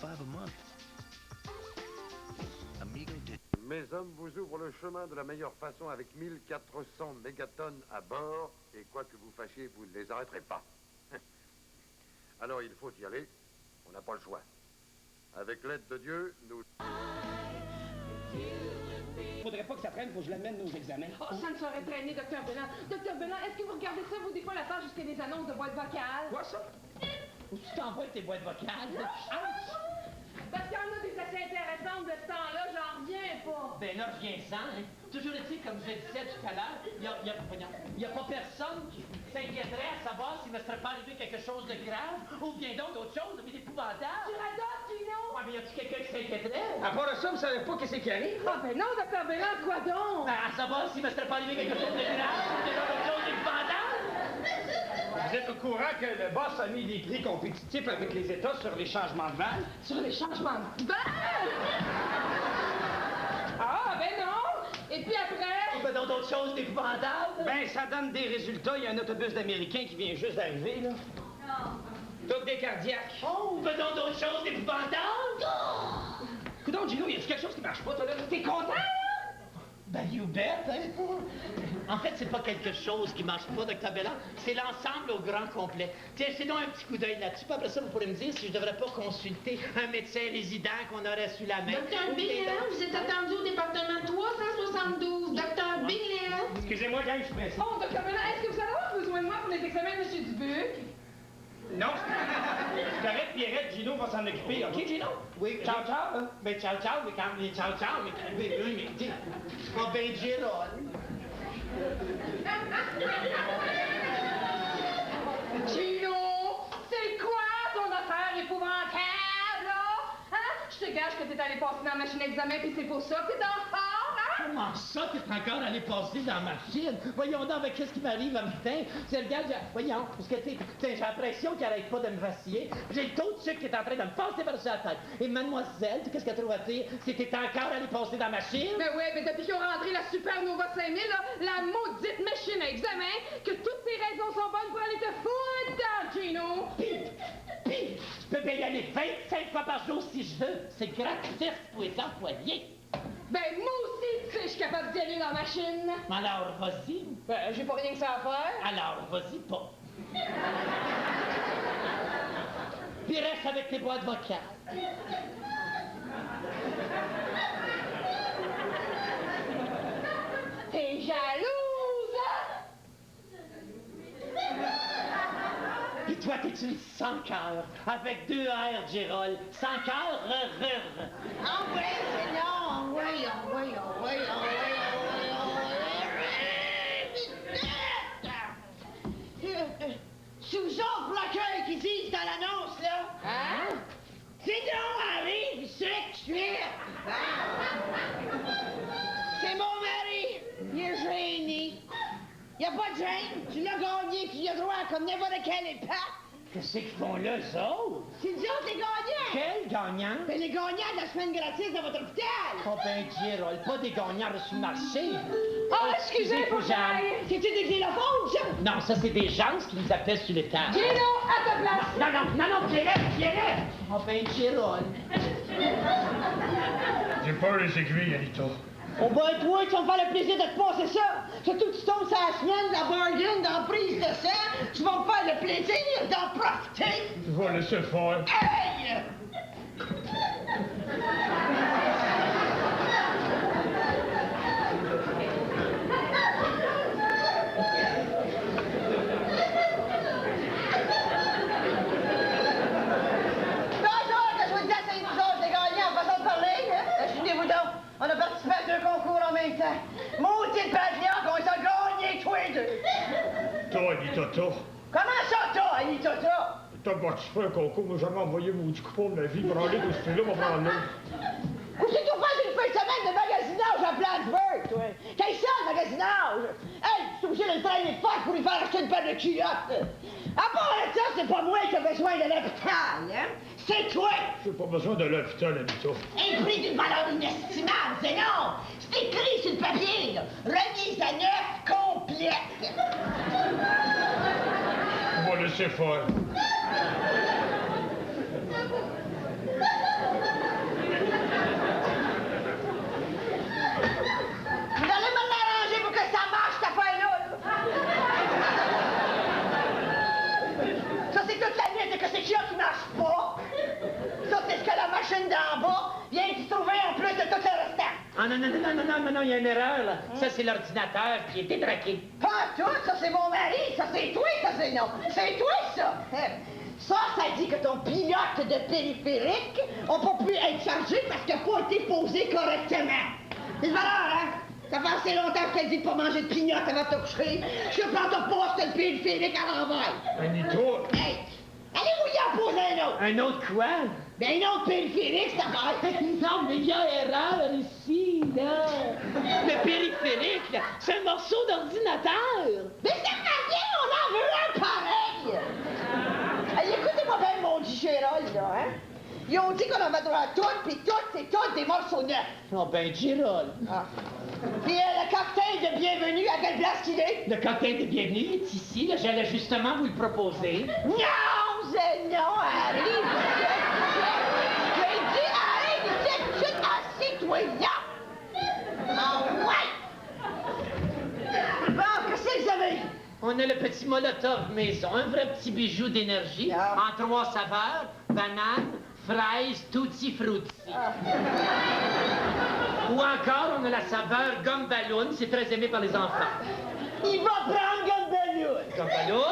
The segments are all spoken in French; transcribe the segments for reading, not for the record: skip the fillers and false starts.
$25 a month. Amigo did. Mes hommes vous ouvrent le chemin de la meilleure façon avec 1400 mégatonnes à bord. Et quoi que vous fassiez, vous ne les arrêterez pas. Alors il faut y aller. On n'a pas le choix. Avec l'aide de Dieu, nous... Faudrait pas que ça traîne, faut que je l'amène aux examens. Oh, ça ne saurait traîner, Docteur Bellin. Docteur Bellin, est-ce que vous regardez ça, vous, des fois, la page jusqu'à des annonces de boîtes vocales? Quoi, ça? Où tu t'envoies tes boîtes vocales? Parce qu'il y en a des assez intéressantes de ce temps-là, j'en reviens pas. Ben là, reviens-en, hein. Toujours est-il, comme je le disais tout à l'heure, il y a pas personne qui s'inquiéterait à savoir s'il ne serait pas arrivé quelque chose de grave, ou bien donc d'autres choses, mais d'épouvantable. Tu radotes, Gino? Ouais, mais y a-tu quelqu'un qui s'inquiéterait? À part de ça, vous savez pas qu'est-ce qui arrive? Ah, ben non, Docteur Bellin, quoi donc? Ben, à savoir s'il ne serait pas arrivé quelque chose de grave, ou bien donc d'autres choses d'épouvantable. Vous êtes au courant que le boss a mis des prix compétitifs avec les États sur les changements de val? Sur les changements de balle? Ah, ben non! Et puis après? Ou bien donc d'autres choses d'épouvantables. Ben, ça donne des résultats. Il y a un autobus d'Américains qui vient juste d'arriver, là. Toutes des cardiaques. Oh, ou bien donc d'autres choses d'épouvantables. Coudonc, Gino, y a-tu quelque chose qui marche pas, toi, là? T'es content? Ben, you bet, hein? En fait, c'est pas quelque chose qui marche pas, Dr. Bellin, c'est l'ensemble au grand complet. Tiens, c'est donc un petit coup d'œil là-dessus, puis après ça, vous pourrez me dire si je devrais pas consulter un médecin résident qu'on aurait sous la main. Docteur Bellin, vous êtes attendu au département 372. Docteur Bellin. Excusez-moi, gang, je suis pressé. Oh, Docteur Bellin, est-ce que vous allez avoir besoin de moi pour les examens de M. Dubuc? Non, c'est correct, Pierrette, Gino va s'en occuper, OK, Gino? Oui, Ciao, ciao, hein? mais ciao, ciao, mais quand mais ciao, ciao, mais oui, mais dis, c'est pas bien Gérald. Gino, c'est quoi ton affaire épouvantable, là? Hein? Je te gage que t'es allé passer dans la machine d'examen puis c'est pour ça que t'es en retard, hein? Comment ça, t'es encore allé passer dans ma machine? Voyons donc, avec qu'est-ce qui m'arrive un matin? C'est le gars, voyons, parce que j'ai l'impression qu'il arrête pas de me vaciller. J'ai le taux de sucre qui est en train de me passer par-dessus la tête. Et mademoiselle, qu'est-ce qu'elle trouve à dire? C'est que t'es encore allé passer dans ma machine? Mais ouais, mais depuis qu'ils ont rentré la Supernova 5000, là, la maudite machine à examen, que toutes tes raisons sont bonnes pour aller te foutre dedans, Gino! Pis, je peux bien y aller 25 fois par jour si je veux. C'est gratuit pour les employés. Ben, moi aussi, tu sais, je suis capable d'y aller dans la machine. Alors, vas-y. Ben, j'ai pas rien que ça à faire. Alors, vas-y pas. Puis reste avec tes boîtes vocales. T'es jalouse, hein? Puis toi, t'es une sans cœur, avec 2 R, Gérald. Sans cœur, Ah oui, c'est long. Ah oui, ah oui, ah oui, ah oui, ah oui. Sous-Jean Placcueil qui disent dans l'annonce, là. Hein? C'est donc arrive, suite. C'est mon mari. Il est gêné. Il n'y a pas de gêne. Tu l'as gagné, puis il a droit comme n'importe quel épape. Qu'est-ce qu'ils font là, eux autres? C'est nous autres, les gagnants. Quel gagnant? Ben, les gagnants de la semaine gratis dans votre hôpital. Oh ben, Gérald, pas des gagnants reçus le marché. Oh, excusez, faut que j'aille. C'est-tu des xylophones, ça? Non, ça, c'est des gens qui nous appellent sur les tables. Gino, à ta place. Non, Pierrette! Oh ben, Gérald. J'ai peur des aiguilles, Anita. Oh ben, toi, tu vas me faire le plaisir de te passer ça. Surtout que tu tombes sur la semaine de la bargain dans la prise de sang. Tu vas me faire le plaisir d'en profiter. Je vais laisser faire. Hey! On a participé à 2 concours en même temps. Maudit pavillon qu'on s'est gagné tous les 2. Toi, Anita, toi. Comment ça, toi, Anita, toi? T'as participé à un concours, mais jamais envoyé mon petit coupon de la vie pour aller de ce là, on va prendre l'autre. Où c'est que tu fais une fin de semaine de magasinage à Plattsburgh, toi? Qu'est-ce que c'est, le magasinage? Hey, tu es obligé de le traîner fort pour lui faire acheter une paire de culottes. À part de ça, c'est pas moi qui ai besoin de l'hôpital, hein? C'est toi! J'ai pas besoin de l'hôpital, Anita. Un prix d'une valeur inestimable, c'est non! C'est écrit sur le papier, là. Remise à neuf complète. On va laisser faire. marche pas. Ça, c'est ce que la machine d'en bas vient de trouver en plus de tout le restant. Ah non, il y a une erreur, là. Ça, c'est l'ordinateur qui est détraqué. Pas tout, ça, c'est mon mari. Ça, c'est toi, ça, c'est non. C'est toi, ça. Ça dit que ton pilote de périphérique n'a pas pu être chargé parce qu'il n'a pas été posé correctement. C'est valeur, hein? Ça fait assez longtemps que je te dis de pas manger de pignotte avant de te coucher. Je te prends ton poste le périphérique à l'envers. Anita! Hey! Allez-vous y en poser un autre? Un autre quoi? Ben, un autre périphérique, c'est affaire. Non, mais il y a erreur ici, là. Le périphérique, là, c'est un morceau d'ordinateur. Mais c'est pas bien, on en veut un pareil! Hey, écoutez-moi bien, mon dit Gérald, là, hein? Ils ont dit qu'on avait droit à tout, puis tout, c'est tout des morceaux neufs. Oh, ben, Gérald. Ah. Puis le cocktail de bienvenue, à quelle place qu'il est? Le cocktail de bienvenue est ici, là. J'allais justement vous le proposer. Non, non, arrive! J'ai dit, arrête, c'est tout assis-toi-là! Ah ouais! Bon, qu'est-ce que vous avez? On a le petit Molotov maison, un vrai petit bijou d'énergie, en 3 saveurs, banane, fraise, tutti frutti. Ou encore, on a la saveur gomme ballon, c'est très aimé par les enfants. Il va prendre gomme ballon! Gomme ballon?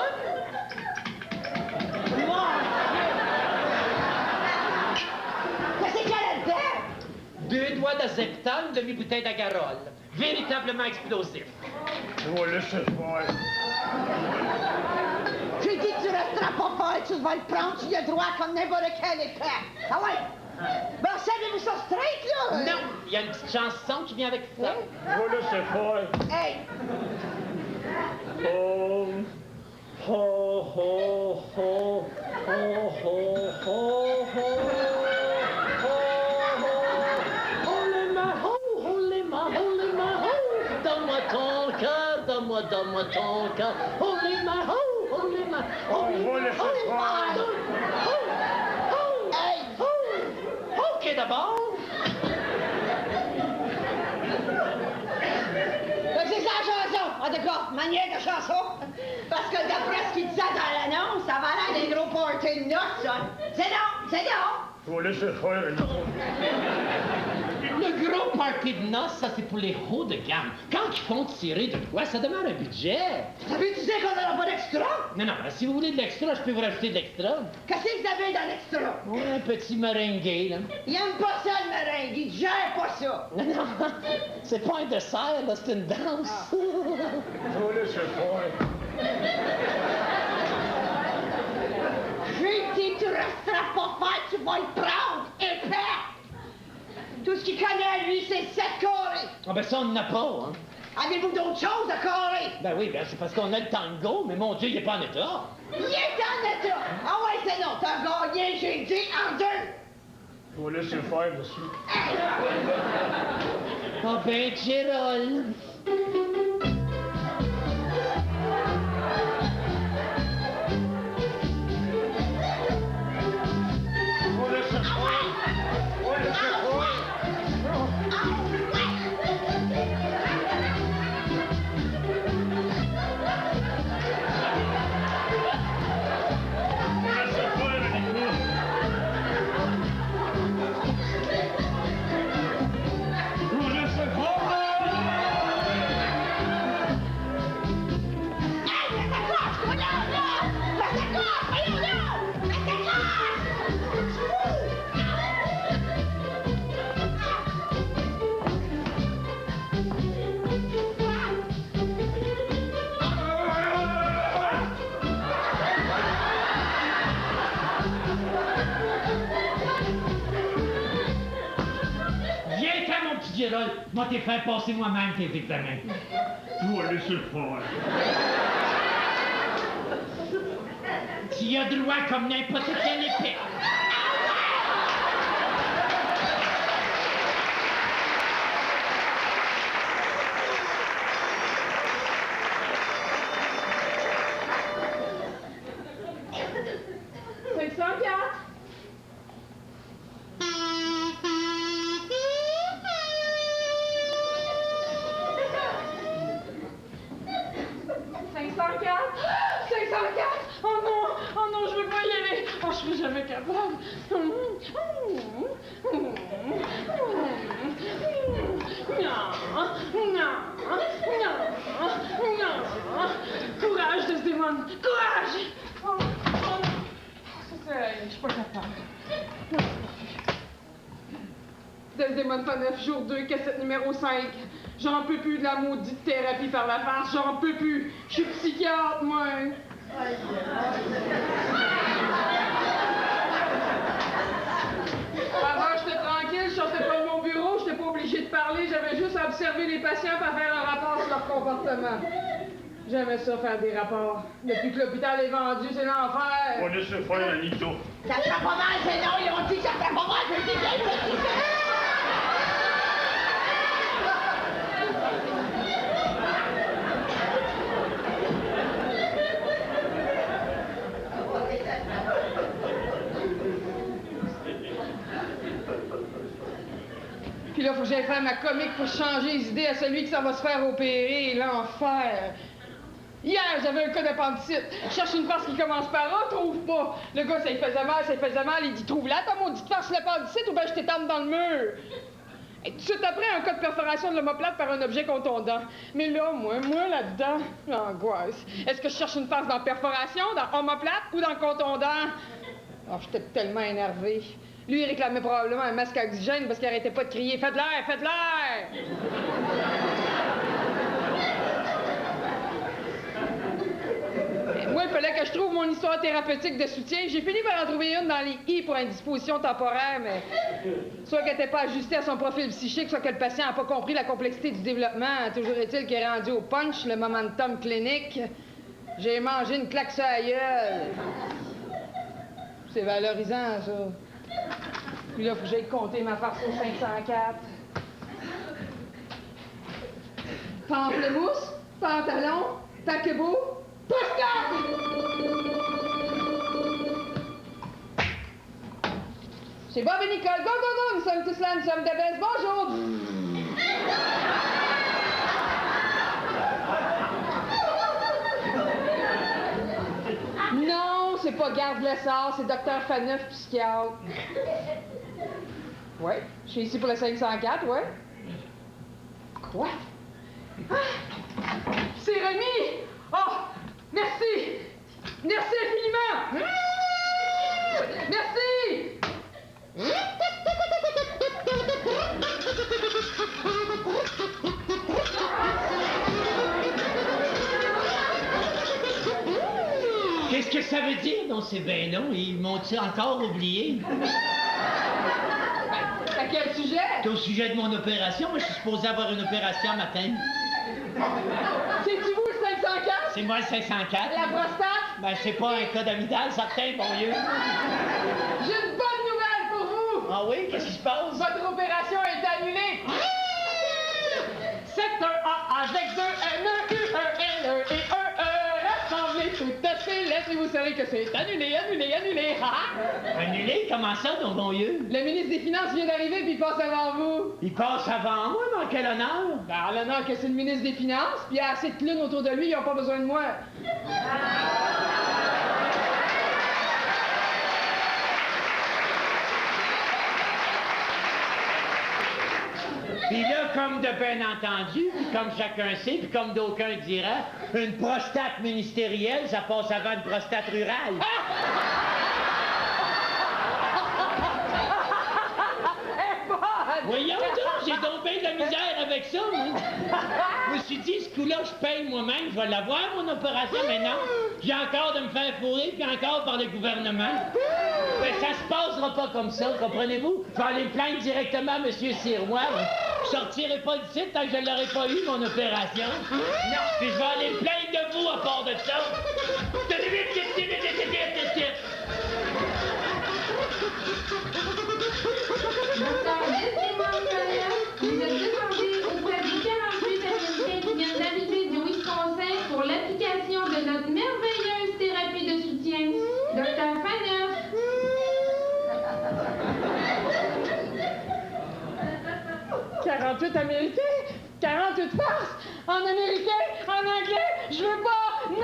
Qu'est-ce qu'il y a là-dedans? 2 doigts d'azeptal, une demi-bouteille d'agarol. Véritablement explosif. Je vais laisser faire. J'ai dit que tu resteras pas fort, tu vas le prendre, tu y as droit comme n'importe quel épée. Ah ouais? Bon, savez-vous ça straight, là? Non, il y a une petite chanson qui vient avec ça. Je vais laisser faire. Hey! Oh, ho, ho, ho, ho, ho, ho, ho. Donne-moi ton cœur. Holy my ho, holy my, holy my, holy my. Hey! OK, d'abord. C'est ça la chanson! En tout cas, manière de chanson. Parce que d'après ce qu'il disait dans l'annonce, ça va l'air des gros parties de notes, ça. C'est non! C'est non! Je vais laisser faire, Anita. Le gros party de noces, ça c'est pour les hauts de gamme. Quand ils font tirer de quoi, ça demande un budget. Savez-tu dire qu'on n'aura pas d'extra? Non, si vous voulez de l'extra, je peux vous rajouter de l'extra. Qu'est-ce que vous avez dans l'extra? Un petit meringue, là. Il aime pas ça, le meringue. Il gère pas ça. Non, c'est pas un dessert, là, c'est une danse. Je vais laisser faire. J'ai dit, tu resteras pas faire, tu vas le prendre, épais! Tout ce qu'il connaît, lui, c'est 7 carrés. Ah ben ça, on n'en a pas, hein. Avez-vous d'autres choses de carrés? Ben oui, c'est parce qu'on a le tango, mais mon Dieu, il est pas en état. Il est en état! Ah ouais, c'est non, t'as gagné, j'ai dit, en 2! Je vais laisser faire, monsieur. Ah ben, Gérald. Gérald, moi t'es fait passer moi-même tes examens. Je vais laisser faire. Tu y as droit comme n'importe quel épée. serai jamais capable. Non. Courage, Desdemone, courage! Je suis pas capable. Desdemone Faneuf, jour 2, cassette numéro 5. J'en peux plus de la maudite thérapie par la farce, j'en peux plus. Je suis psychiatre, moi. Avant, j'étais tranquille, je sortais pas de mon bureau, j'étais pas obligée de parler, j'avais juste à observer les patients pour faire un rapport sur leur comportement. J'aimais ça, faire des rapports. Depuis que l'hôpital est vendu, c'est l'enfer. On laisse faire, Anito. Ça fera pas mal, c'est non, ils ont dit que ça fera pas mal, je le dis bien, je le dis bien. Puis là, faut que j'aille faire ma comique pour changer les idées à celui qui s'en va se faire opérer. L'enfer. Hier, j'avais un cas d'appendicite. Je cherche une farce qui commence par A, trouve pas. Le gars, ça lui faisait mal, il dit « Trouve-la, ta maudite farce l'appendicite, ou ben je t'étende dans le mur. » Et tout de suite après, un cas de perforation de l'omoplate par un objet contondant. Mais là, moi là-dedans, l'angoisse. Est-ce que je cherche une farce dans perforation, dans omoplate ou dans contondant? Oh, j'étais tellement énervée. Lui, il réclamait probablement un masque à oxygène parce qu'il arrêtait pas de crier « Faites l'air, faites l'air! » Moi, il fallait que je trouve mon histoire thérapeutique de soutien. J'ai fini par en trouver une dans les I pour indisposition temporaire, mais soit qu'elle n'était pas ajustée à son profil psychique, soit que le patient n'a pas compris la complexité du développement. Toujours est-il qu'il est rendu au punch, le momentum clinique. J'ai mangé une claque sur la gueule. C'est valorisant, ça. Puis là, faut que j'aille compter ma farce au 504. Pamplemousse, pantalon, paquebot, postcard! C'est Bob et Nicole. Go, go, go! Nous sommes tous là, nous sommes de belles. Bonjour! Non, c'est pas Garde Lessard, c'est Dr. Faneuf, psychiatre. Ouais, je suis ici pour le 504, ouais. Quoi? Ah, c'est remis! Oh, merci! Merci infiniment! Merci! Qu'est-ce que ça veut dire? Non, c'est ben non. Ils m'ont-ils encore oublié? À quel sujet? C'est au sujet de mon opération. Moi, je suis supposé avoir une opération matin. C'est-tu vous le 504? C'est moi le 504. La prostate? Ben, c'est pas un cas d'amidale, certain, bon Dieu. J'ai une bonne nouvelle pour vous! Ah oui? Qu'est-ce qui se passe? Votre opération est annulée! Secteur A avec 2 N, U, E, L, E et E, E. Rassemblez tout à fait, et vous saurez que c'est annulé, annulé, annulé. Annulé? Comment ça, donc, bon Dieu? Le ministre des Finances vient d'arriver puis il passe avant vous. Il passe avant moi, dans quel honneur? Ben, l'honneur que c'est le ministre des Finances, puis il y a assez de clowns autour de lui, ils n'ont pas besoin de moi. Puis là, comme de bien entendu, puis comme chacun sait, puis comme d'aucuns diraient, une prostate ministérielle, ça passe avant une prostate rurale. Voyons donc, j'ai donc bien de la misère avec ça, moi. Je me suis dit, ce coup-là, je paye moi-même, je vais l'avoir, mon opération, mais non. J'ai encore de me faire fourrer, puis encore par le gouvernement. Mais ça se passera pas comme ça, comprenez-vous? Je vais aller me plaindre directement à M. Sirois. Je sortirai pas d'ici tant que je l'aurai pas eu, mon opération. Non, puis je vais aller me plaindre de vous à part de ça. Vous êtes demandé auprès du 48 américains qui viennent d'arriver du Wisconsin pour l'application de notre merveilleuse thérapie de soutien. Dr. Faneuf. 48 Américains, 48 farces, en américain, en anglais, je veux pas, non!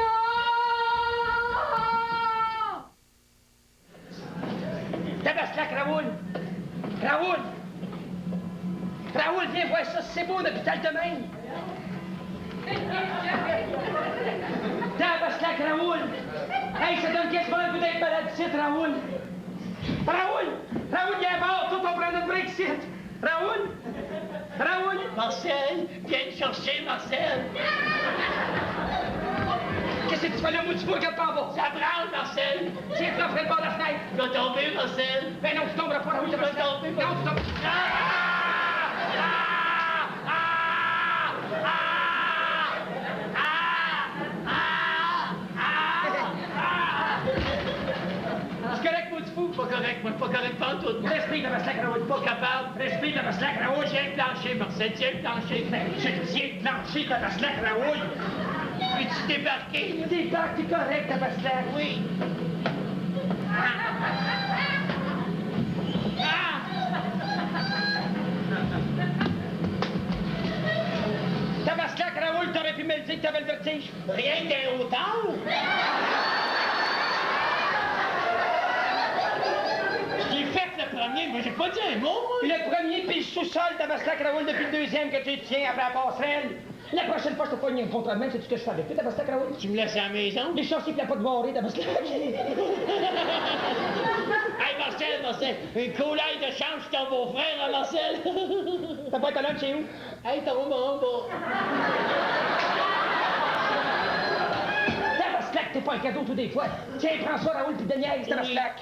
Raoul! Raoul, viens voir ça, c'est beau, un hôpital de même. Tabaslac, Raoul! Hey, ça donne quasiment un peu d'être malade ici, Raoul! Raoul! Raoul, viens voir, toi, on prend notre break ici! Raoul! Raoul! Marcel, viens me chercher, Marcel. Qu'est-ce que tu fais là, moi, tu peux regarder pas en bas? Ça branle, Marcel. Tiens, frappe le bord de la fenêtre. Je vais tomber, Marcel. Ben non, tu tomberas pas, Raoul, Je vais tomber, non, tu tombes. C'est correct, moi, tu fous? Pas correct, moi, pas correct, pas tout. Respire, Tabaslac, Raoul. Pas capable. Respire, Tabaslac, Raoul. Tiens le plancher, Marcel, tiens le plancher. Je tiens le plancher, Tabaslac, Raoul. Peux-tu débarquer? Débarque, t'es correct, Tabaslac. Oui. Tabaslac, Raoul, t'aurais pu me le dire que t'avais le vertige. Rien qu'un hauteur. J'ai fait le premier, moi, j'ai pas dit un mot, moi. Le premier, puis le sous-sol, Tabaslac, Raoul, depuis le deuxième que tu tiens après la passerelle. La prochaine fois, je te pogne une contre même, c'est ce que je fais avec toi, Tabaslac, Raoul. Tu me laisses à la maison? Les chances qu'il n'y a pas de barré, Tabaslac. Hey, Marcel, une coulaille de change, ton beau-frère, hein, Marcel? T'as pas étonnant, c'est où? Hey, ton bon. Tabaslac, t'es pas un cadeau tous des fois. Tiens, prends ça, Raoul, puis Daniel, Tabaslac.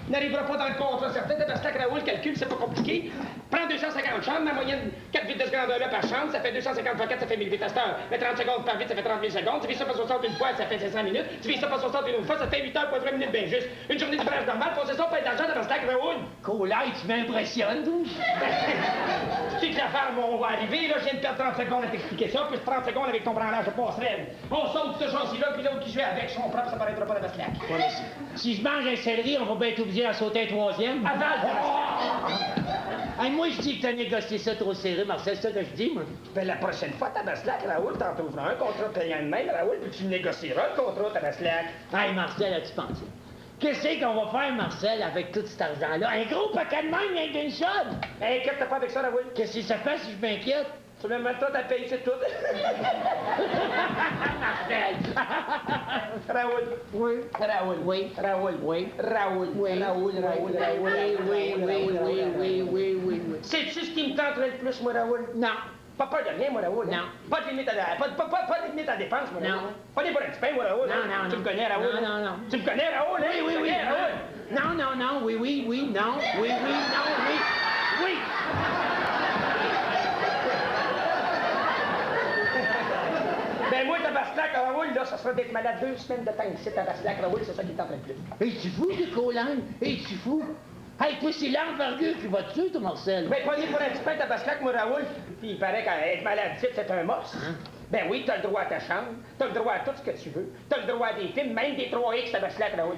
N'arrivera pas dans le contrat certain, Tabaslac, Raoul, calcul, c'est pas compliqué. Prends 250 chambres, ma moyenne 4 vitesses de grandeur là par chambre, ça fait 250 fois 4, ça fait 1000 vitesses par heure. Mais 30 secondes par vite, ça fait 30 000 secondes. Divise ça par 60 une fois, ça fait 500 minutes. Divise ça par 60 une fois, ça fait 8 heures pour 20 minutes bien juste. Une journée de brèche normale, pensez ça, pas d'argent, Tabaslac, Raoul. Coulaille, tu m'impressionnes, toi. Tu sais que l'affaire, on va arriver, là, je viens de perdre 30 secondes à t'expliquer ça, plus 30 secondes avec ton branlage de passerelle. On saute ce châssis-là, puis l'autre qui joue avec son propre, ça paraîtra pas Tabaslac. Si je mange un céleri, on va bien être obligé à sauter un troisième. Avale, Hey, moi, je dis que t'as négocié ça trop serré, Marcel, c'est ça que je dis, moi. Ben, la prochaine fois, Tabaslac, Raoul, t'en trouveras un contrat payant de même, Raoul, puis tu négocieras le contrat, Tabaslac. Hey, Marcel, as-tu pensé? Qu'est-ce qu'on va faire, Marcel, avec tout cet argent-là? Un gros paquet de même, rien d'une shot! Inquiète-toi pas avec ça, Raoul. Qu'est-ce que ça fait si je m'inquiète? Tu me mets toi à payer, c'est tout. Marcel! Raoul. Oui. Raoul. Oui. Raoul. Oui. Raoul. Oui. Raoul. Raoul. Oui. Sais-tu ce qui me tenterait le plus, moi, Raoul? Non. Pas peur de rien, moi, Raoul. Non. Pas de limite à la... Pas de limite à la dépense, moi, Non. Raoul. Pas des pour un petit pain, moi, Raoul. Non. Tu me connais, Raoul? Non. Tu me connais, Raoul? Oui. Tu me connais, Raoul? Non, oui, non. Oui. Ben, moi, Tabaslac, Raoul, là, ça serait d'être malade 2 semaines de temps ici, Tabaslac, Raoul, c'est ça qui t'entraîne le plus. Es-tu fou, Nicolas? Es-tu fou? Hey, toi, c'est l'envergure qui va te tuer, toi, Marcel. Ben, pas pour un petit pain, Tabaslac, moi, Raoul, puis il paraît qu'être malade ici, c'est un must. Ben oui, t'as le droit à ta chambre, t'as le droit à tout ce que tu veux, t'as le droit à des films, même des 3X, Tabaslac, Raoul.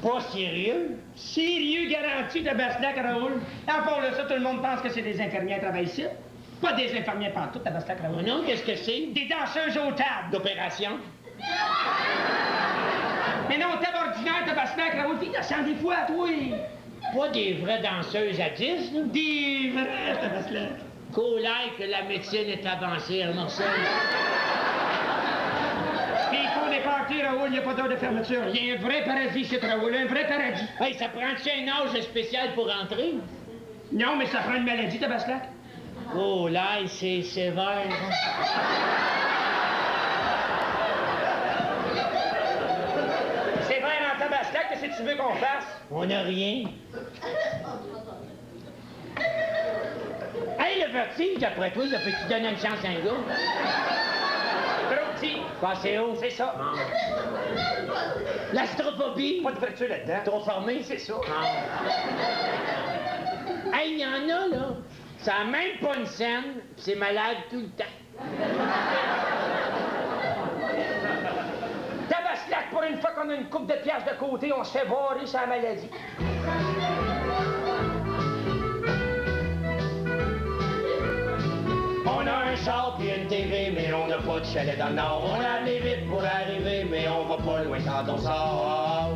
Pas sérieux? Sérieux garanti, Tabaslac, Raoul. En fond, là, ça, tout le monde pense que c'est des infirmières qui travaillent ici. Pas des infirmières pantoute, Tabaslac, Raoul. Non, qu'est-ce que c'est? Des danseuses aux tables. D'opération? Mais non, table ordinaire, Tabaslac, Raoul, t'es innocent des fois, toi. Pas des vraies danseuses à 10, là? Des vrais, Tabaslac. Coulaille que la médecine est avancée, hein, Marcel. Puis pour les parties, Raoul, il n'y a pas d'heure de fermeture. Il y a un vrai paradis chez Raoul, un vrai paradis. Hey, ça prend-tu un âge spécial pour entrer? Non, mais ça prend une maladie, Tabaslac. Coulaille, c'est sévère. C'est vrai en Tabaslac, qu'est-ce que tu veux qu'on fasse? On n'a rien. Hey, le vertige, après toi, ça peut-tu donner une chance à un gars? Trop petit. Passez haut. C'est ça. L'astrophobie. Pas de vertu là-dedans. Trop formé. C'est ça. Hey, il y en a, là. Ça a même pas une scène, pis c'est malade tout le temps. Tabaslac, pour une fois qu'on a une coupe de pièces de côté, on se fait barrer sa maladie. On a un char puis une TV, mais on n'a pas de chalet dans le nord. On a allé vite pour arriver, mais on va pas loin quand on sort.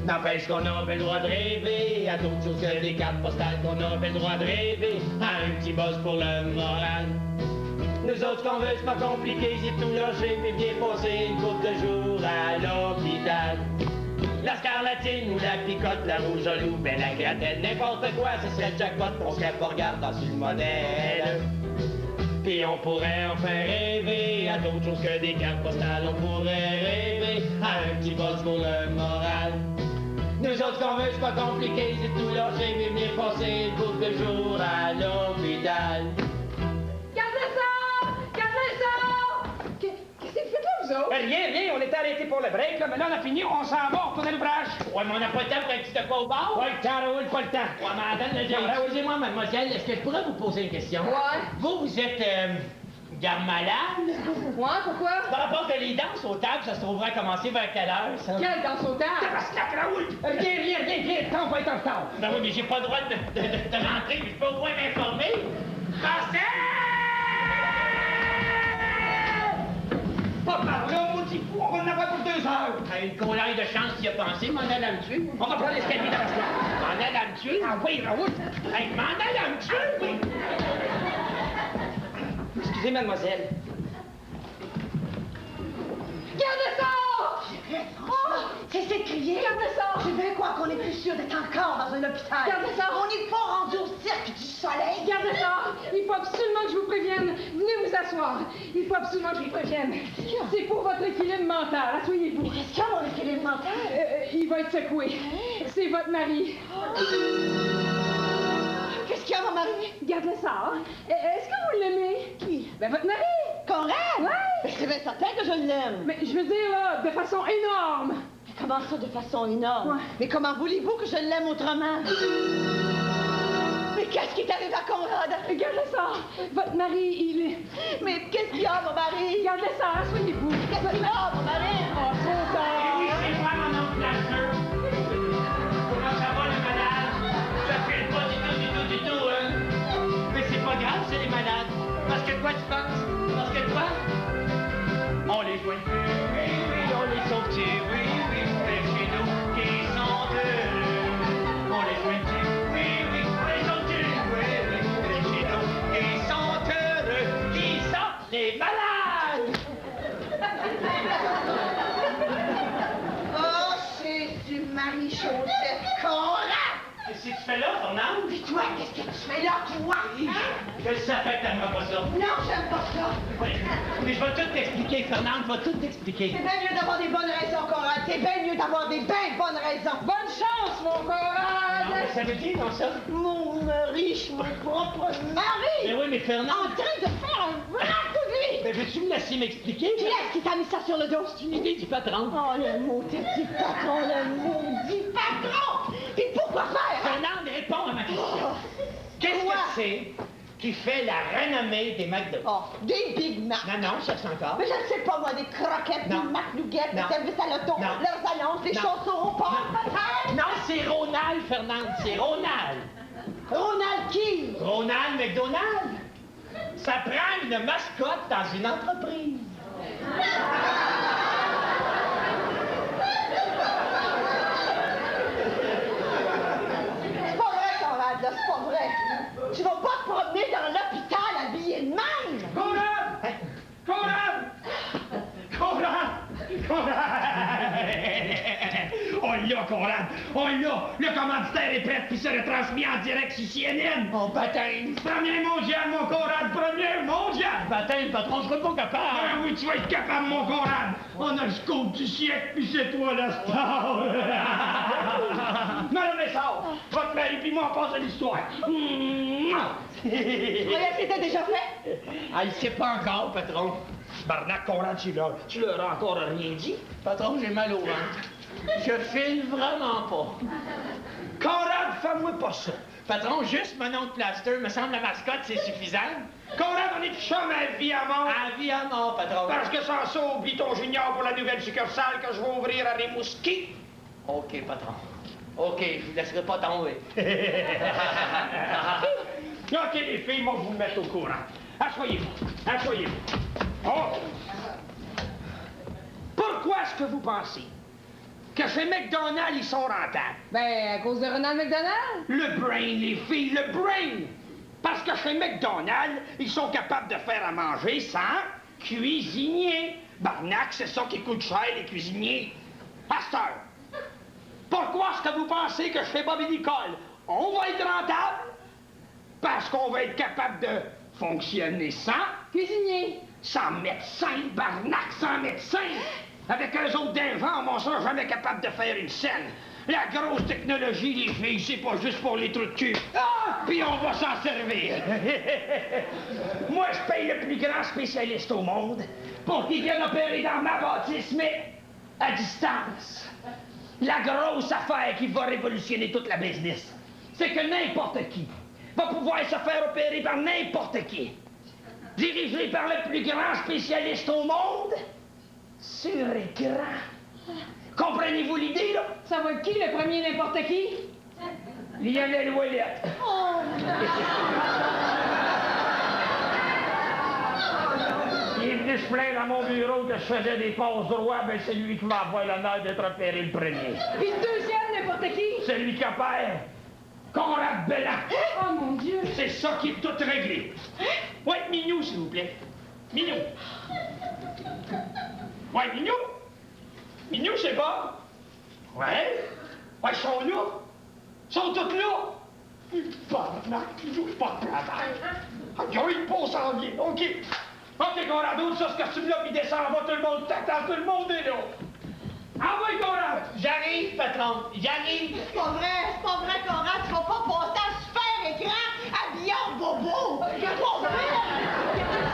N'empêche qu'on a bien le droit de rêver à d'autres choses que des cartes postales, qu'on a bien le droit de rêver à un petit boss pour le moral. Nous autres, ce qu'on veut, c'est pas compliqué, c'est tout lâcher puis bien passer une couple de jours à l'hôpital. La scarlatine ou la picote, la rouge au loup, ben la gratelle, n'importe quoi, ce serait le jackpot, on serait pas regardant sur le modèle. Puis on pourrait en faire rêver à d'autres choses que des cartes postales, on pourrait rêver à un petit boss pour le moral. Nous autres, ce qu'on veut, c'est pas compliqué, c'est tout lâcher, puis venir passer une couple de jours à l'hôpital. Gardez ça! Gardez ça! Qu'est-ce que vous faites là, vous autres? Rien, on était arrêtés pour le break, là, mais là, on a fini, on s'en va, on retourne à l'ouvrage. Ouais, mais on n'a pas le temps pour un petit quoi au bar? Pas le temps, Raoul, pas le temps. Ouais, mais attends, excusez-moi, mademoiselle, est-ce que je pourrais vous poser une question? Ouais. Vous êtes, garde malade? Ouais, pourquoi? Par rapport que les danses aux tables, ça se trouverait à commencer vers quelle heure, ça? Quelle danse au table? Tabaslac, Raoul! Viens, le temps va être en retard. Ben oui, mais j'ai pas le droit de rentrer, puis je peux au moins m'informer. Marcel! Pas par là, maudit fou, on va en avoir pour 2 heures. Une colère de chance qui a pensé, m'en allait à me tuer. On va prendre l'escalier dans la salle. M'en allait à me tuer? Ah oui, Raoul! Hey, m'en allait à me tuer, oui! Excusez, mademoiselle. Gardez ça! Oh, cessez de crier. Gardez ça! Je veux croire qu'on est plus sûr d'être encore dans un hôpital. Gardez ça! On n'est pas rendu au cirque du soleil. Gardez ça! Il faut absolument que je vous prévienne. Venez vous asseoir. Il faut absolument que je vous prévienne. C'est pour votre équilibre mental. Asseyez-vous. Mais qu'est-ce qu'il y a, mon équilibre mental? Il va être secoué. C'est votre mari. Qu'est-ce qu'il y a, mon mari? Gardez ça. Est-ce que vous l'aimez? Qui? Ben, votre mari. Conrad? Ouais. Mais c'est bien certain que je l'aime. Mais je veux dire, là, de façon énorme. Mais comment ça, de façon énorme? Ouais. Mais comment voulez-vous que je l'aime autrement? Mais qu'est-ce qui t'arrive à Conrad? Gardez ça. Votre mari, il est... Mais qu'est-ce qu'il y a, mon mari? Gardez ça. Asseyez-vous. Qu'est-ce qu'il y a, mon mari? Oh, trop tard. Oui, c'est moi, mon oncle Lacheux. Comment ça va, le malade? Ça file pas du tout, hein? Mais c'est pas grave, c'est les malades. Parce que quoi, tu penses? Parce que quoi? On les joint plus, oui, on les sauve-tu, oui, mais chez nous, qui sont heureux. On les joint plus, oui, on les sauve-tu, oui, mais chez nous, qui sont heureux. Qui sont les malades? Oh, Jésus, Marie Joseph, Conrad! Qu'est-ce que tu fais là, Fernande? Puis toi, qu'est-ce que tu fais là, toi? Je le savais que t'aimerais pas ça. Non, j'aime pas ça. Oui, mais je vais tout t'expliquer, Fernande, je vais tout t'expliquer. C'est bien mieux d'avoir des bonnes raisons, Conrad. C'est bien mieux d'avoir des bien bonnes raisons. Bonne chance, mon Non, Conrad. mais ça veut dire, non, ça? Mon mari, mon propre mari! Mais oui, mais En Fernande... train de faire un vrac de lui! Mais veux-tu me laisser m'expliquer? Qui est-ce qui t'a mis ça sur le dos? C'est une idée du patron. Oh, le maudit patron, le maudit patron! Puis pourquoi faire? Fernande, réponds à ma question. Qu'est-ce Quoi? que c'est qui fait la renommée des McDo? Oh, des Big Mac. Non, non, je cherche encore. Mais je ne sais pas, moi, des croquettes, Non. des McNuggets, des Non. services à l'auto, Non. leurs annonces, des Non. chaussons au port, Non. peut-être? Non, c'est Ronald, Fernande, c'est Ronald. Ronald qui? Ronald McDonald. Ça prend une mascotte dans une entreprise. C'est pas vrai, Conrad, là, c'est pas vrai. Tu vas pas te promener dans l'hôpital habillé de même. Conrad! Conrad! Conrad! Conrad! On l'a, Conrad! On l'a! Le commanditaire est prêt, puis c'est retransmis en direct sur CNN! Mon baptême. Premier mondial, mon Conrad! Premier mondial! Baptême, patron, je serai pas capable. Ah oui, tu vas être capable, mon Conrad! On a le scoop du siècle, puis c'est toi la star! Madame Lessard, votre mari puis moi, on passe à l'histoire! Tu croyais que c'était déjà fait? Ah, il sait pas encore, patron. Barnac, Conrad, tu leur as encore rien dit? Patron, j'ai mal au ventre. Je file vraiment pas. Conrad, fais-moi pas ça. Patron, juste mon nom de plaster, me semble la mascotte, c'est suffisant. Conrad, on est chum à vie à mort. À vie à mort, patron. Parce que sans ça, oublie ton junior pour la nouvelle succursale que je vais ouvrir à Rimouski. OK, patron. OK, je vous laisserai pas tomber. OK, les filles, moi, vous mettre au courant. Asseyez-vous. Asseyez-vous. Oh! Pourquoi est-ce que vous pensez que chez McDonald's, ils sont rentables? Ben, à cause de Ronald McDonald. Le brain, les filles, le brain! Parce que chez McDonald's, ils sont capables de faire à manger sans cuisinier. Barnac, c'est ça qui coûte cher, les cuisiniers. À cette heure, pourquoi est-ce que vous pensez que chez Bobby Nicole, on va être rentable? Parce qu'on va être capable de fonctionner sans Cuisinier. sans médecin, Barnac, sans médecin. Avec eux autres d'invents, on sera jamais capable de faire une scène. La grosse technologie, les filles, c'est pas juste pour les trous de cul. Ah! Puis on va s'en servir. Moi, je paye le plus grand spécialiste au monde pour qu'il vienne opérer dans ma bâtisse, mais à distance. La grosse affaire qui va révolutionner toute la business, c'est que n'importe qui va pouvoir se faire opérer par n'importe qui. Dirigé par le plus grand spécialiste au monde, sur écran. Comprenez-vous l'idée, là? Ça va être qui, le premier n'importe qui? Lionel Ouellette. Il est venu se plaindre à mon bureau que je faisais des passes droits, ben c'est lui qui va avoir l'honneur d'être opéré le premier. Puis le deuxième n'importe qui? Celui qui opère, Conrad Bellan. Oh mon Dieu! C'est ça qui est tout réglé. Ouais, Minou, s'il vous plaît. Minou. Ouais, Minou. Minou, c'est bon? Ouais. Ouais, ils sont là. Ils sont tous là. Barnac, ils jouent pas de travail. Ils ont une pause en lien. OK. OK, Conrad, ouvre ça, ce costume-là, puis descends en bas, tout le monde t'attend, tout le monde est là. Envoie, Conrad. J'arrive, patron. J'arrive. C'est pas vrai, Conrad, tu vas pas passer à super écran habillé en bobo! C'est pas vrai!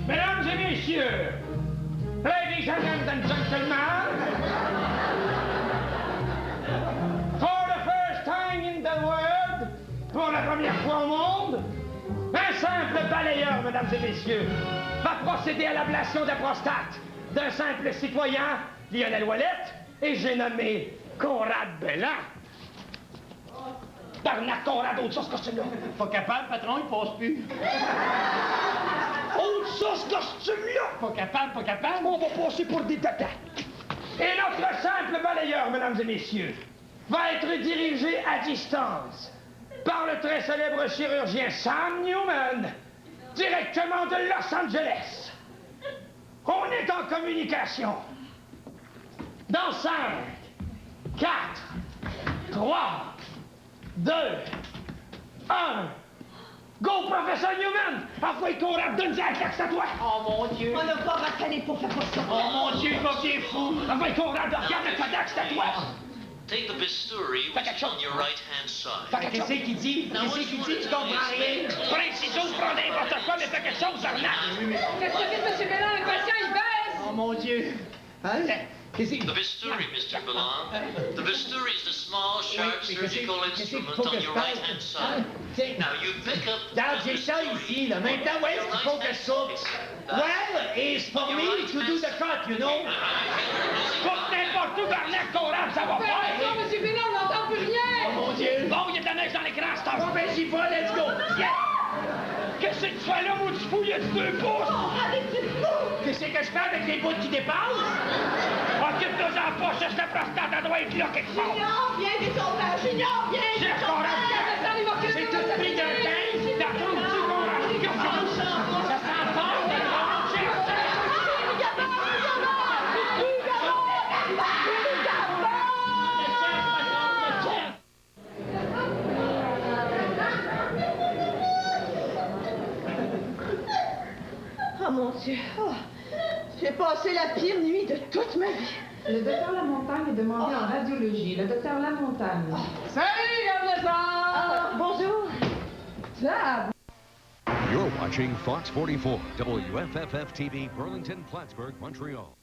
Mesdames et messieurs, ladies and gentlemen, for the first time in the world, pour la première fois au monde, un simple balayeur, mesdames et messieurs, va procéder à l'ablation de la prostate d'un simple citoyen, Lionel Ouellette, et j'ai nommé Conrad Bellan. Barnac, Conrad, autre chose que celui-là. Pas capable, patron, il passe plus. Autre chose que celui-là. Pas capable, pas capable. On va passer pour des tatas. Et notre simple balayeur, mesdames et messieurs, va être dirigé à distance par le très célèbre chirurgien Sam Newman, directement de Los Angeles. On est en communication. Dans 5, 4, 3, 2, 1... Go, professeur Newman! Envoie Conrad, donne-y la claque, c'est à toi! Oh mon Dieu. On n'a pas racané pour faire pas ça! Oh mon Dieu, il va bien fou. Envoie Conrad, regarde le Kodak, c'est à toi! Take the bistoury, which is on your right-hand side. Fais quelque Qu'est-ce chose! qu'il dit? Qu'est-ce qu'il dit? Tu comprends rien. Prends un ciseau, prends n'importe quoi, mais fais quelque chose, Arnac! Qu'est-ce que fait, M. Bellan? Le patient, il baisse! Oh mon Dieu. Hein? Qu'est-ce The bistoury, Mr. Bellan. The bistoury is the small, sharp surgical instrument on your right-hand side. Now you pick up Regarde, the j'ai ça ici, bistoury. là. Maintenant, où est-ce qu'il faut que je saute? Well, it's for me to do the cut, you know? Coupe n'importe où, Barnac, Conrad, ça va Fais faire! attention, M. Bellan, on n'entend plus rien! Oh mon Dieu. Bon, il y a de la neige dans l'écran, c'est Bon, ben, j'y vais, let's go. Yeah. Qu'est-ce que tu fais là, mon petit fou? Y a-tu 2 pouces? Qu'est-ce que je fais avec les bouts qui dépassent? Occupe-toi-en pas, cherche la prostate, elle doit être là quelque part. Junior, viens descendre! Junior, viens Cherche descendre! Conrad, c'est tout pris d'un dingue. T'as trouvé-tu, Conrad? Ça sent fort, Oh mon Dieu! Oh, j'ai passé la pire nuit de toute ma vie! Le docteur Lamontagne est demandé en radiologie. Le docteur Lamontagne. Salut, Garde-le-Sang! Ah, bonjour! Ça, You're watching Fox 44, WFFF TV, Burlington, Plattsburgh, Montreal.